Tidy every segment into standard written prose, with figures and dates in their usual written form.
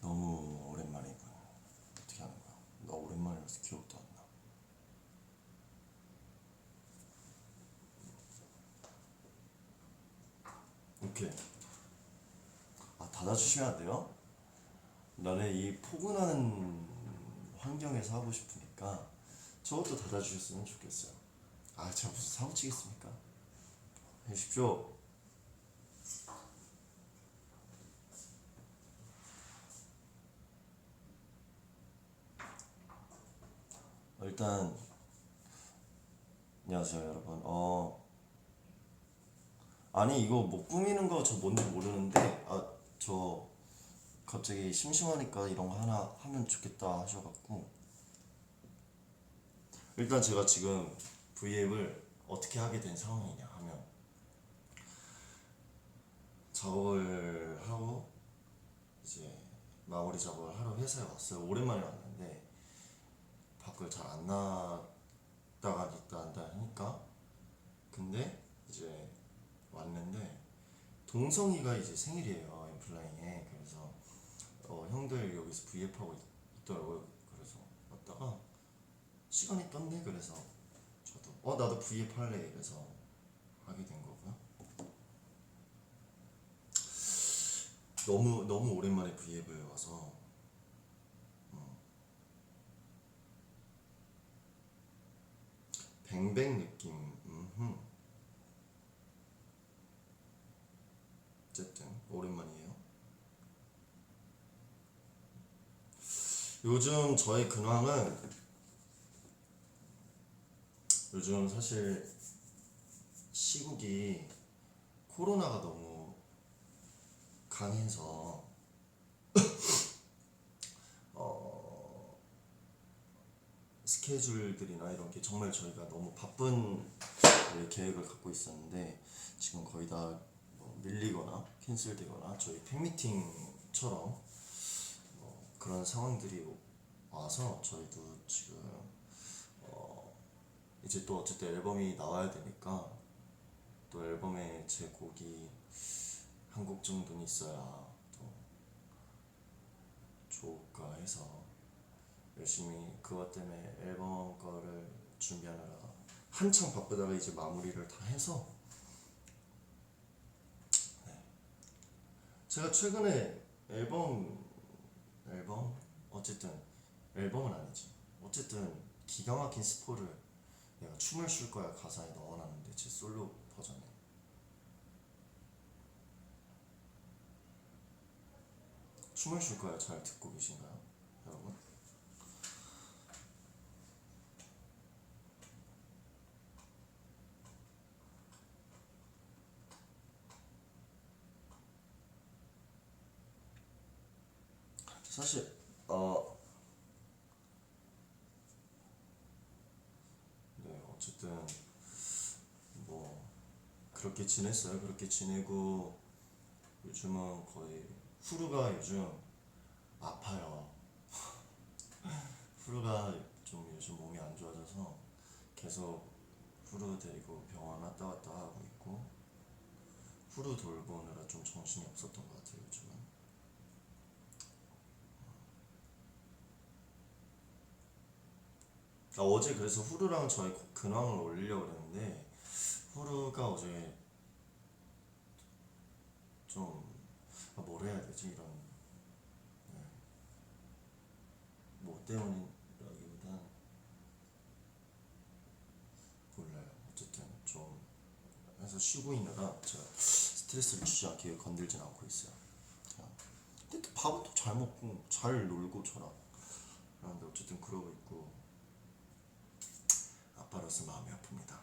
너무 오랜만이군. 어떻게 하는 거야? 나 오랜만이라서 기억도 안 나. 오케이. 닫아주시면 안 돼요? 나는 이 포근한 환경에서 하고 싶으니까 저것도 닫아주셨으면 좋겠어요. 제가 무슨 사고 치겠습니까? 해주십시오. 일단 안녕하세요 여러분. 아니 이거 뭐 꾸미는 거 저 뭔지 모르는데 저 갑자기 심심하니까 이런 거 하나 하면 좋겠다 하셔갖고 일단 제가 지금 V앱을 어떻게 하게 된 상황이냐 하면 작업을 하고 이제 마무리 작업을 하러 회사에 왔어요. 오랜만에 왔는데 밖을 잘 안 나다가 있다 하니까 근데 이제 왔는데 동성이가 이제 생일이에요 엠플라잉에. 그래서 형들 여기서 V앱 하고 있더라고요. 그래서 왔다가 시간이 떴네. 그래서 저도 나도 V앱 할래. 그래서 하게 된 거고요. 너무 오랜만에 V앱을 와서 뱅뱅 느낌. 어쨌든 오랜만이에요. 요즘 저의 근황은 요즘 사실 시국이 코로나가 너무 강해서 스케줄들이나 이런 게 정말 저희가 너무 바쁜 계획을 갖고 있었는데 지금 거의 다 밀리거나 캔슬되거나 저희 팬미팅처럼 그런 상황들이 와서 저희도 지금 이제 또 어쨌든 앨범이 나와야 되니까 또 앨범에 제 곡이 한 곡 정도는 있어야 또 좋을까 해서 열심히 그것 때문에 앨범 거를 준비하느라 한창 바쁘다가 이제 마무리를 다 해서 제가 최근에 앨범 어쨌든 앨범은 아니지 어쨌든 기가 막힌 스포를 내가 춤을 출 거야 가사에 넣어놨는데 제 솔로 버전에 춤을 출 거야. 잘 듣고 계신가요 여러분? 사실 네 어쨌든 뭐 그렇게 지냈어요. 그렇게 지내고 요즘은 거의 후루가 요즘 아파요. 후루가 좀 요즘 몸이 안 좋아져서 계속 후루 데리고 병원 왔다 갔다 하고 있고 후루 돌보느라 좀 정신이 없었던 것 같아요 요즘은. 어제 그래서 후루랑 저희 근황을 올리려고 그랬는데 후루가 어제 좀 뭘 해야 되지 이런 뭐 때문이라기보단 몰라요. 어쨌든 좀 해서 쉬고 있느라 제가 스트레스를 주지 않게 건들진 않고 있어요. 근데 또 밥은 또 잘 먹고 잘 놀고 저랑 그런데 어쨌든 그러고 있고 아빠로서 마음이 아픕니다.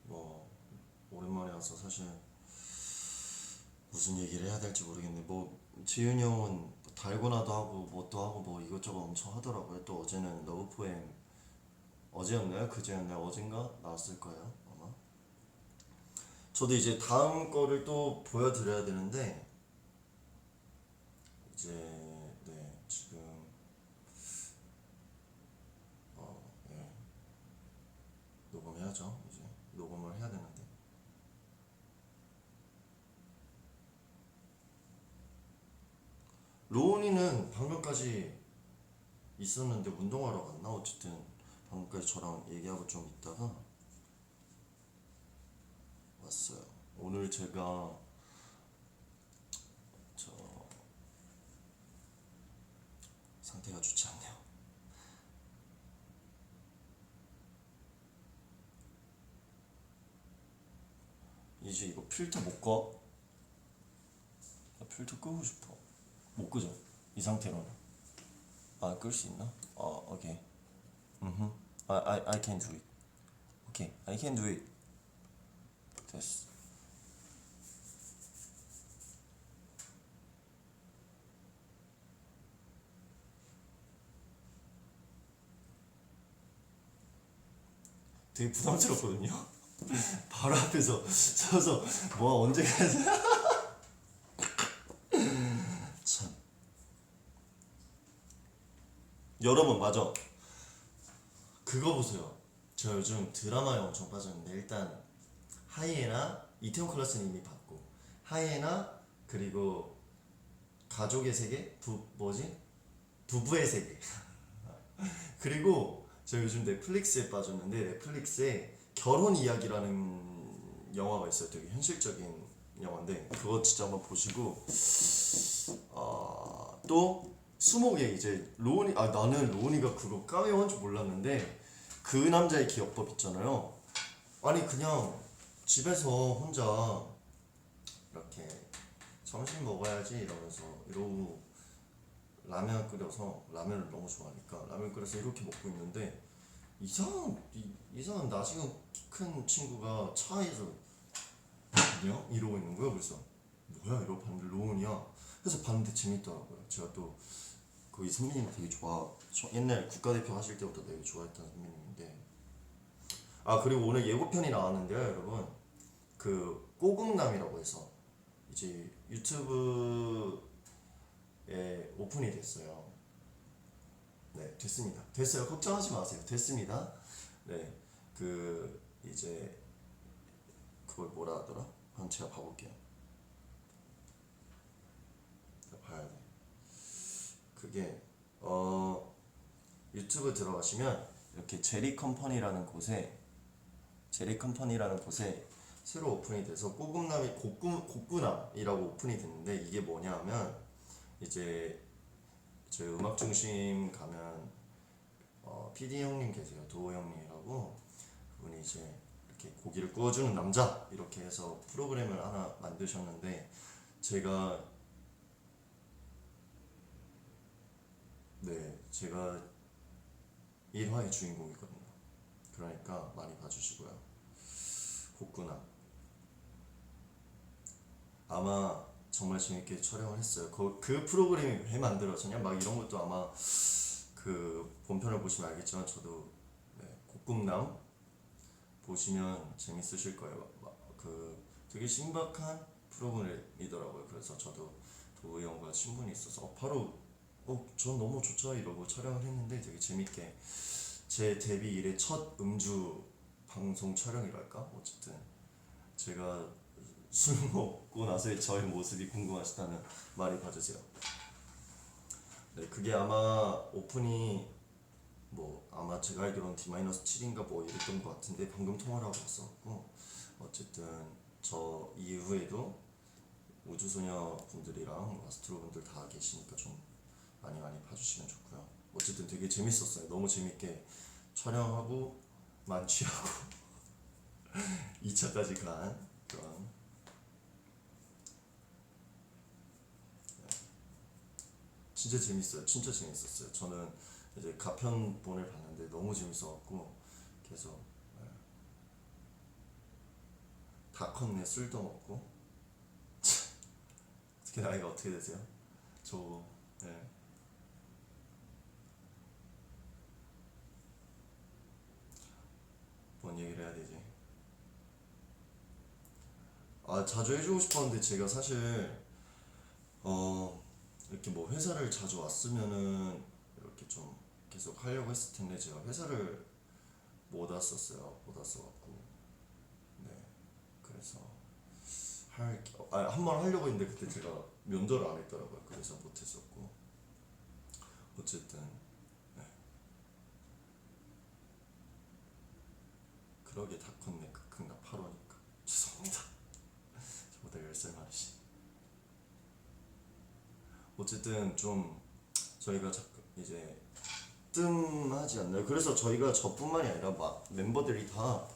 뭐 오랜만에 와서 사실 무슨 얘기를 해야 될지 모르겠네. 뭐 지윤이 형은 달고나도 하고 뭣도 하고 뭐 이것저것 엄청 하더라고요. 또 어제는 러브 포엠 어제였나요? 그제였나요? 어젠가 나왔을 거예요 아마. 저도 이제 다음 거를 또 보여드려야 되는데 이제 로운이는 방금까지 있었는데 운동하러 갔나? 어쨌든 방금까지 저랑 얘기하고 좀 있다가 왔어요. 오늘 제가 저 상태가 좋지 않네요. 이제 이거 필터 못 꺼? 나 필터 끄고 싶어. 못 끄죠? 이 상태로는. 아, 끌 수 있나? 오케이. I can do it. 오케이, I can do it. 됐어. 되게 부담스럽거든요. 바로 앞에서 서서 뭐 언제 가지? 참. 여러분 맞아. 그거 보세요. 저 요즘 드라마에 엄청 빠졌는데 일단 하이에나 이태원 클라스는 이미 봤고 하이에나 그리고 가족의 세계 뭐지 부부의 세계 그리고 저 요즘 넷플릭스에 빠졌는데 넷플릭스에 결혼 이야기라는 영화가 있어요. 되게 현실적인 영화인데 그거 진짜 한번 보시고 또 수목에 이제 로운이 나는 로운이가 그거 까메오한 줄 몰랐는데 그 남자의 기억법 있잖아요. 아니 그냥 집에서 혼자 이렇게 점심 먹어야지 이러면서 이러고 라면 끓여서 라면을 너무 좋아하니까 라면 끓여서 이렇게 먹고 있는데 이상한 나시가 키 큰 친구가 차에서 그냥 이러고 있는 거야. 그래서 뭐야 이러고 봤는데 로운이야. 그래서 봤는데 재밌더라고요. 제가 또 거기 선배님 되게 옛날 국가대표 하실 때부터 되게 좋아했던 선배님인데 그리고 오늘 예고편이 나왔는데요 여러분 그 꼬국남이라고 해서 이제 유튜브에 오픈이 됐어요. 네 됐습니다. 됐어요. 걱정하지 마세요. 됐습니다. 네 그 이제 그걸 뭐라 하더라? 한번 제가 봐볼게요. 제가 봐야 돼. 그게 유튜브 들어가시면 이렇게 제리 컴퍼니라는 곳에 새로 오픈이 돼서 꼬금남이 곡구남이라고 오픈이 됐는데 이게 뭐냐 하면 이제 저희 음악 중심 가면 PD 형님 계세요. 도호 형님이라고 그분이 이제 이렇게 고기를 구워주는 남자 이렇게 해서 프로그램을 하나 만드셨는데 제가 제가 1화의 주인공이거든요. 그러니까 많이 봐주시고요. 곡구남 아마 정말 재밌게 촬영을 했어요. 그 프로그램이 왜 만들어졌냐 막 이런 것도 아마 그 본편을 보시면 알겠지만 저도 곡꿈남 보시면 재밌으실 거예요. 그 되게 신박한 프로그램이더라고요. 그래서 저도 도우 형과 친분이 있어서 바로 전 너무 좋죠 이러고 촬영을 했는데 되게 재밌게 제 데뷔 이래 첫 음주 방송 촬영이랄까 어쨌든 제가 술 먹고 나서의 저의 모습이 궁금하시다면 많이 봐주세요. 네, 그게 아마 오픈이 뭐 아마 제가 알기로는 D-7인가 뭐 이랬던 것 같은데 방금 통화를 하고 왔었고 어쨌든 저 이후에도 우주소녀 분들이랑 마스트로 분들 다 계시니까 좀 많이 봐주시면 좋고요. 어쨌든 되게 재밌었어요. 너무 재밌게 촬영하고 만취하고 2차까지 간 그런 진짜 재밌어요. 진짜 재밌었어요. 저는 이제 가편본을 봤는데 너무 재밌어갖고 계속 다 컸네. 술도 먹고 어떻게 나이가 어떻게 되세요? 저 네. 뭔 얘기를 해야 되지? 자주 해주고 싶었는데 제가 사실 이렇게 뭐 회사를 자주 왔으면은 이렇게 좀 계속 하려고 했을 텐데 제가 회사를 못 왔었어요. 못 왔어갖고 네 그래서 한 번 하려고 했는데 그때 제가 면도를 안 했더라고요. 그래서 못했었고 어쨌든 네. 그러게 다 컸네. 극흥나 8호니까 죄송합니다. 저보다 10살 많으시. 어쨌든 좀 저희가 자꾸 이제 뜸하지 않나요? 그래서 저희가 저뿐만이 아니라 막 멤버들이 다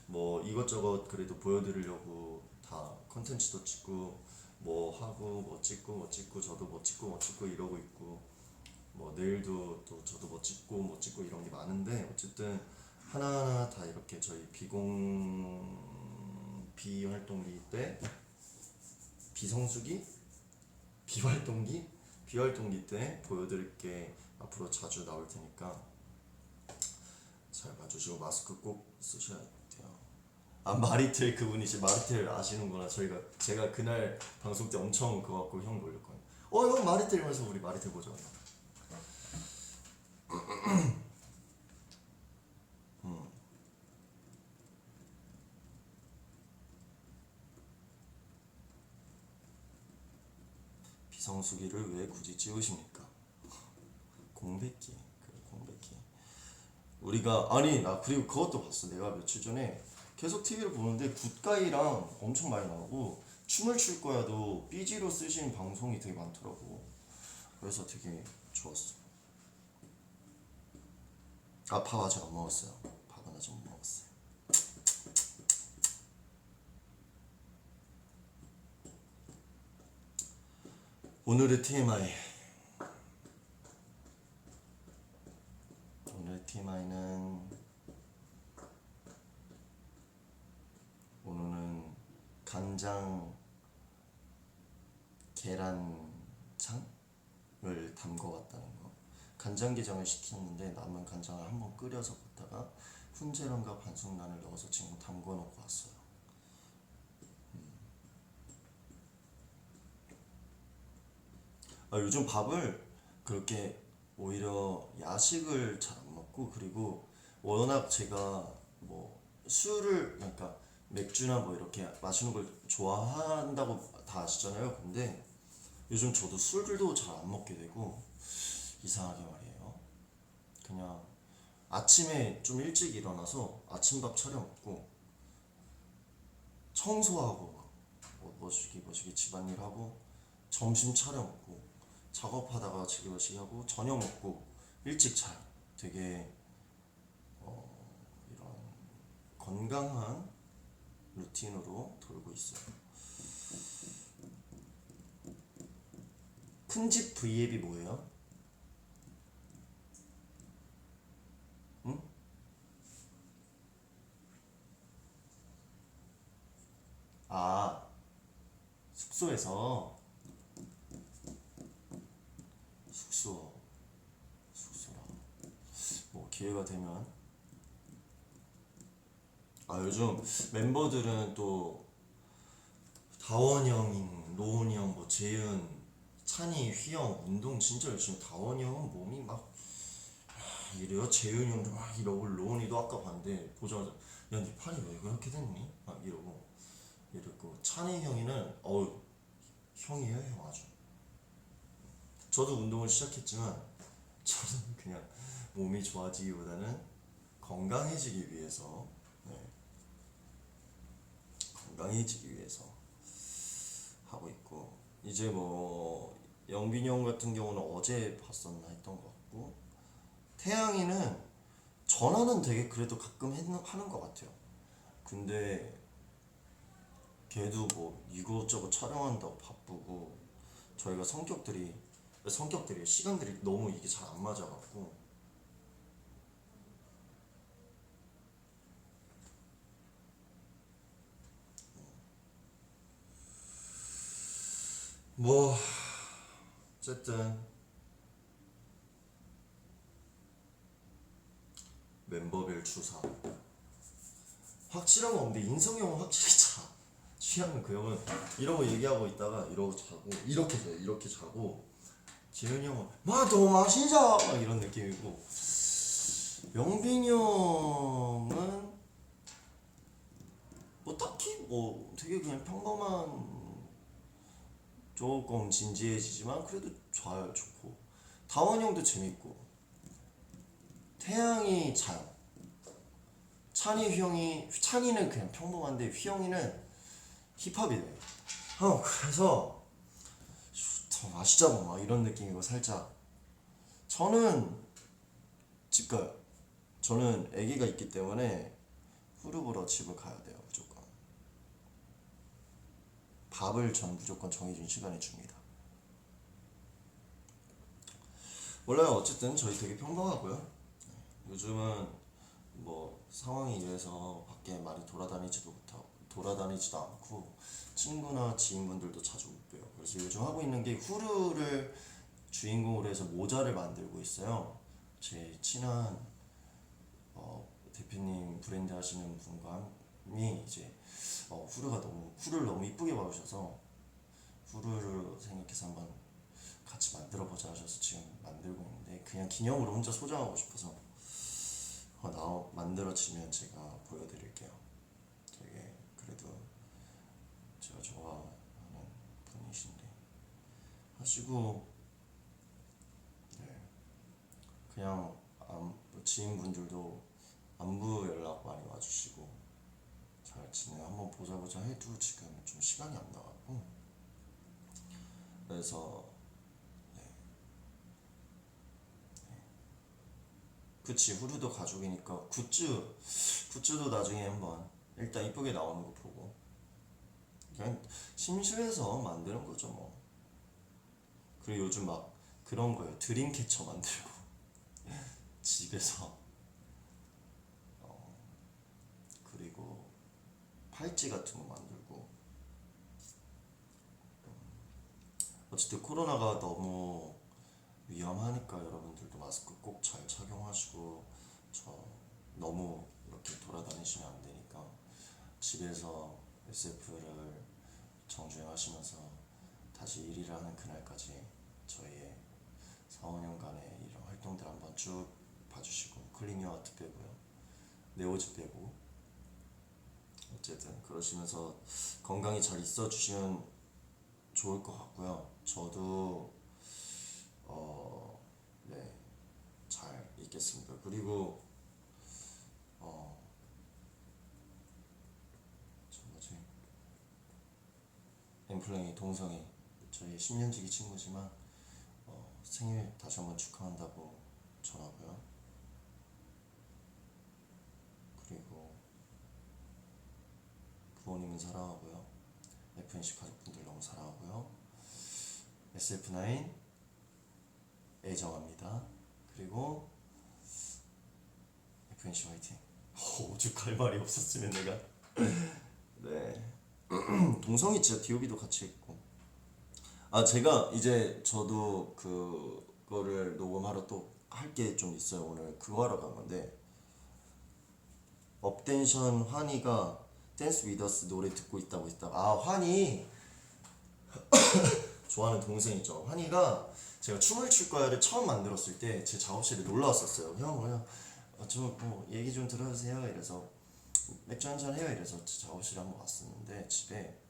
뭐 이것저것 그래도 보여드리려고 다 컨텐츠도 찍고 뭐 하고 뭐 찍고 저도 뭐 찍고 이러고 있고 뭐 내일도 또 저도 뭐 찍고 이런 게 많은데 어쨌든 하나하나 다 이렇게 저희 비활동기 때 비성수기 비활동기 때 보여드릴 게 앞으로 자주 나올 테니까 잘 봐주시고 마스크 꼭 쓰셔야 돼요. 아 마리텔 그분이시. 마리텔 아시는구나. 제가 그날 방송 때 엄청 그거 갖고 형 놀렸거든요. 형 마리텔 이러면서 우리 마리텔 보자. 비성수기를 왜 굳이 찍으십니까? 공백기. 그래 공백기. 우리가 아니 나 그리고 그것도 봤어. 내가 며칠 전에 계속 TV를 보는데 굿가이랑 엄청 많이 나오고 춤을 출 거야도 삐지로 쓰신 방송이 되게 많더라고. 그래서 되게 좋았어. 아 밥 아직 안 먹었어요. 밥은 아직 못 먹었어요. 오늘의 TMI. 오늘의 TMI는 오늘은 간장 계란창을 담궈 왔다는 거. 간장게장을 시켰는데 남은 간장을 한번 끓여서 붓다가 훈제랑과 반숙란을 넣어서 지금 담궈 놓고 왔어요. 요즘 밥을 그렇게 오히려 야식을 잘 안 먹고 그리고 워낙 제가 뭐 술을 그러니까 맥주나 뭐 이렇게 마시는 걸 좋아한다고 다 아시잖아요. 근데 요즘 저도 술도 잘 안 먹게 되고 이상하게 말이에요. 그냥 아침에 좀 일찍 일어나서 아침밥 차려 먹고 청소하고 막 머시기 집안일 하고 점심 차려 먹고 작업하다가 지그시 하고 저녁 먹고 일찍 자요. 되게 이런 건강한 루틴으로 돌고 있어요. 큰집 V앱이 뭐예요? 응? 아 숙소에서 숙소라 뭐 기회가 되면 요즘 멤버들은 또 다원이 형인 로운이 형, 뭐 재은, 찬이, 휘영 운동 진짜 열심히. 다원이 형은 몸이 막 이래요. 재은이 형도 막 이러고 로운이도 아까 봤는데 보자마자 야 니 팔이 왜 그렇게 됐니? 막 이러고 찬이 형이는 형이에요 형 아주. 저도 운동을 시작했지만 저는 그냥 몸이 좋아지기보다는 건강해지기 위해서 건강해지기 위해서 하고 있고 이제 뭐 영빈이 형 같은 경우는 어제 봤었나 했던 것 같고 태양이는 전화는 되게 그래도 가끔 하는 것 같아요. 근데 걔도 뭐 이것저것 촬영한다고 바쁘고 저희가 성격들이 시간들이 너무 이게 잘 안 맞아갖고 뭐 어쨌든 멤버별 주사 확실한 건 없는데 인성이 형은 확실히 취향은 그 형은 이런 거 얘기하고 있다가 이러고 자고 이렇게 자요. 이렇게 자고 재현이 형은 더 마시자 막 이런 느낌이고 영빈이 형은 뭐 뭐 딱히 뭐 되게 그냥 평범한, 조금 진지해지지만 그래도 좋고, 다원 형도 재밌고, 태양이 잘, 찬이는 그냥 평범한데 휘영이는 힙합이 돼. 그래서 더 마시자고 막 이런 느낌이고 살짝. 저는 집 가요. 저는 아기가 있기 때문에 후루 보러 집을 가야 돼요 무조건. 밥을 전 무조건 정해진 시간에 줍니다. 몰라요. 어쨌든 저희 되게 평범하고요. 요즘은 뭐 상황에 의해서 밖에 많이 돌아다니지도 않고, 친구나 지인분들도 자주 못 봬요. 그래서 요즘 하고 있는 게 후루를 주인공으로 해서 모자를 만들고 있어요. 제 친한 대표님 브랜드 하시는 분이 이제 후루를 너무 이쁘게 봐주셔서 후루를 생각해서 한번 같이 만들어보자 하셔서 지금 만들고 있는데, 그냥 기념으로 혼자 소장하고 싶어서 만들어지면 제가 보여드릴게요. 되게 그래도 제가 좋아하는 분이신데 하시고, 네, 그냥 지인분들도 안부 연락 많이 와주시고 잘 지내 한번 보자 해도 지금 좀 시간이 안 나가고, 그래서 그치, 후루도 가족이니까 굿즈도 나중에 한번 일단 이쁘게 나오는 거 보고 그냥 심심해서 만드는 거죠 뭐. 그리고 요즘 막 그런 거예요. 드림캐쳐 만들고 집에서. 그리고 팔찌 같은 거 만들고. 어쨌든 코로나가 너무 위험하니까 여러분들도 마스크 꼭 잘 착용하시고, 저 너무 이렇게 돌아다니시면 안 되니까 집에서 SF를 정주행하시면서 다시 1위를 하는 그날까지 저희의 4, 5년간의 이런 활동들 한번 쭉 봐주시고, 클리니어 아트 빼고요, 네오즈 빼고, 어쨌든 그러시면서 건강히 잘 있어 주시면 좋을 것 같고요. 저도 네, 잘 있겠습니다. 그리고 저 뭐지, 엠플랭이 동성이 저희 10년지기 친구지만 생일 다시 한번 축하한다고 전하고요. 그리고 부모님은 사랑하고요. FNC 가족분들 너무 사랑하고요. SF9 애정합니다. 그리고 FNC 화이팅. 오죽할 말이 없었으면 내가. 네. 동성이 진짜 디오비도 같이 했고. 제가 이제 저도 그거를 녹음하러 또 할 게 좀 있어요. 오늘 그거 하러 간 건데, 업텐션 환희가 댄스 위더스 노래 듣고 있다가, 환희 좋아하는 동생 있죠. 환희가 제가 춤을 출 거야를 처음 만들었을 때 제 작업실에 놀러 왔었어요. 형, 저 뭐 얘기 좀 들어주세요. 이래서 맥주 한잔 해요. 이래서 제 작업실에 한번 왔었는데, 집에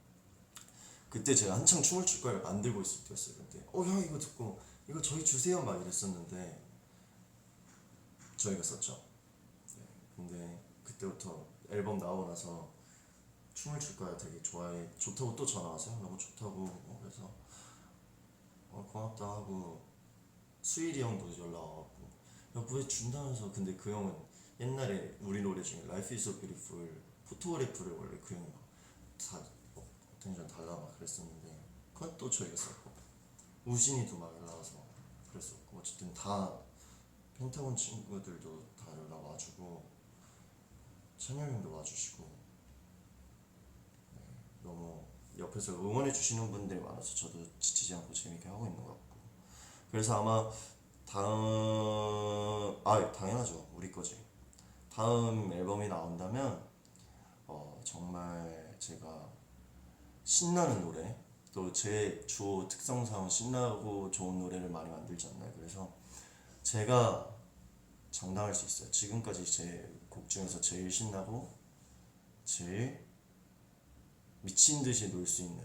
그때 제가 한창 춤을 출 거야를 만들고 있을 때였어요. 그때 형 이거 듣고 이거 저희 주세요 막 이랬었는데 저희가 썼죠. 근데 그때부터 앨범 나오고 나서 춤을 출 거야 되게 좋다고 또 전화 와서 너무 좋다고, 그래서 고맙다 하고, 수일이 형도 연락 와갖고 왜 준다면서. 근데 그 형은 옛날에 우리 노래 중에 Life is so beautiful 포토그래프를 원래 그 형이 막다 어텐션 달라 막 그랬었는데, 그건 또 저희가 썼고, 우진이도 막 연락 와서 그랬었고, 어쨌든 다 펜타곤 친구들도 다 연락 와주고, 찬열 형도 와주시고, 너무 옆에서 응원해 주시는 분들이 많아서 저도 지치지 않고 재밌게 하고 있는 것 같고, 그래서 아마 당연하죠, 우리 거지. 다음 앨범이 나온다면 정말 제가 신나는 노래, 또 제 주호 특성상 신나고 좋은 노래를 많이 만들지 않나요? 그래서 제가 장담할 수 있어요. 지금까지 제 곡 중에서 제일 신나고 제일 미친 듯이 놀 수 있는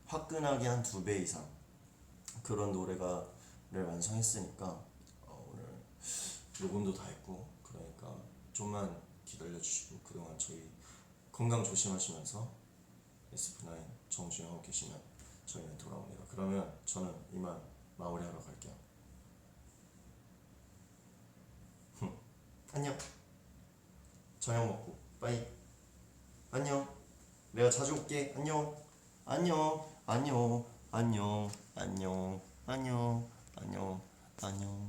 화끈하게 한 2배 이상 그런 노래를 완성했으니까 오늘 녹음도 다 했고 그러니까 좀만 기다려 주시고 그동안 저희 건강 조심하시면서 SF9 정주행하고 계시면 저희는 돌아옵니다. 그러면 저는 이만 마무리하러 갈게요. 안녕. 저녁 먹고 빠이. 안녕. 내가 자주 올게. 안녕. 안녕. 안녕. 안녕. 안녕. 안녕. 안녕. 안녕.